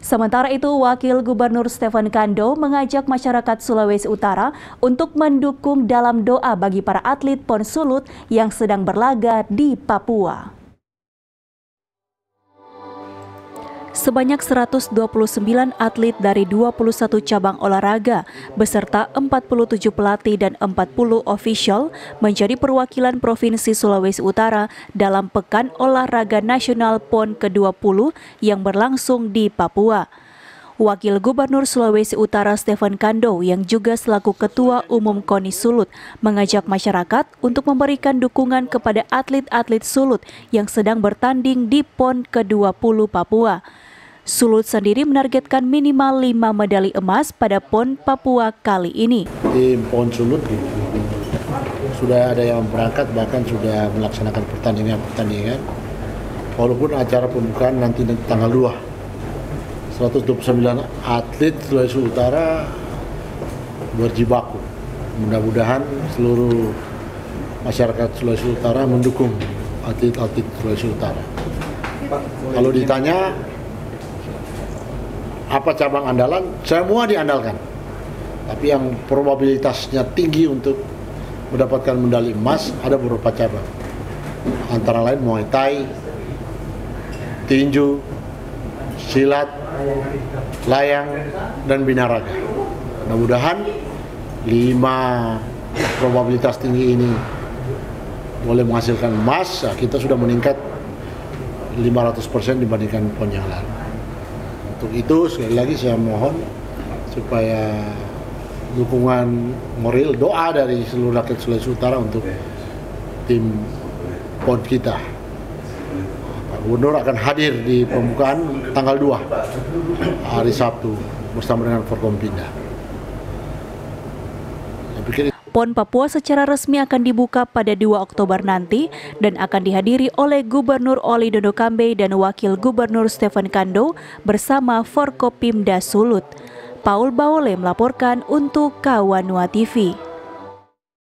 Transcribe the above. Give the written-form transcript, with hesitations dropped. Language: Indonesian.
Sementara itu, Wakil Gubernur Stephen Kando mengajak masyarakat Sulawesi Utara untuk mendukung dalam doa bagi para atlet PON Sulut yang sedang berlaga di Papua. Sebanyak 129 atlet dari 21 cabang olahraga beserta 47 pelatih dan 40 ofisial menjadi perwakilan Provinsi Sulawesi Utara dalam Pekan Olahraga Nasional PON ke-20 yang berlangsung di Papua. Wakil Gubernur Sulawesi Utara Stephen Kando yang juga selaku Ketua Umum KONI Sulut mengajak masyarakat untuk memberikan dukungan kepada atlet-atlet Sulut yang sedang bertanding di PON ke-20 Papua. Sulut sendiri menargetkan minimal 5 medali emas pada PON Papua kali ini. Di PON Sulut sudah ada yang berangkat, bahkan sudah melaksanakan pertandingan. Walaupun acara pembukaan nanti tanggal 2. 129 atlet Sulawesi Utara berjibaku. Mudah-mudahan seluruh masyarakat Sulawesi Utara mendukung atlet-atlet Sulawesi Utara. Kalau ditanya apa cabang andalan, semua diandalkan. Tapi yang probabilitasnya tinggi untuk mendapatkan medali emas ada beberapa cabang. Antara lain Muay Thai, tinju, silat, layang, dan binaraga. Mudah-mudahan 5 probabilitas tinggi ini boleh menghasilkan emas. Kita sudah meningkat 500% dibandingkan PON yang lalu. Untuk itu sekali lagi saya mohon supaya dukungan moral, doa dari seluruh rakyat Sulawesi Utara untuk tim PON kita. Pak Gubernur akan hadir di pembukaan tanggal 2 hari Sabtu bersama dengan Forkompinda. PON Papua secara resmi akan dibuka pada 2 Oktober nanti dan akan dihadiri oleh Gubernur Oli Dondo Kambe dan Wakil Gubernur Stephen Kando bersama Forkopimda Sulut. Paul Baole melaporkan untuk Kawanua TV.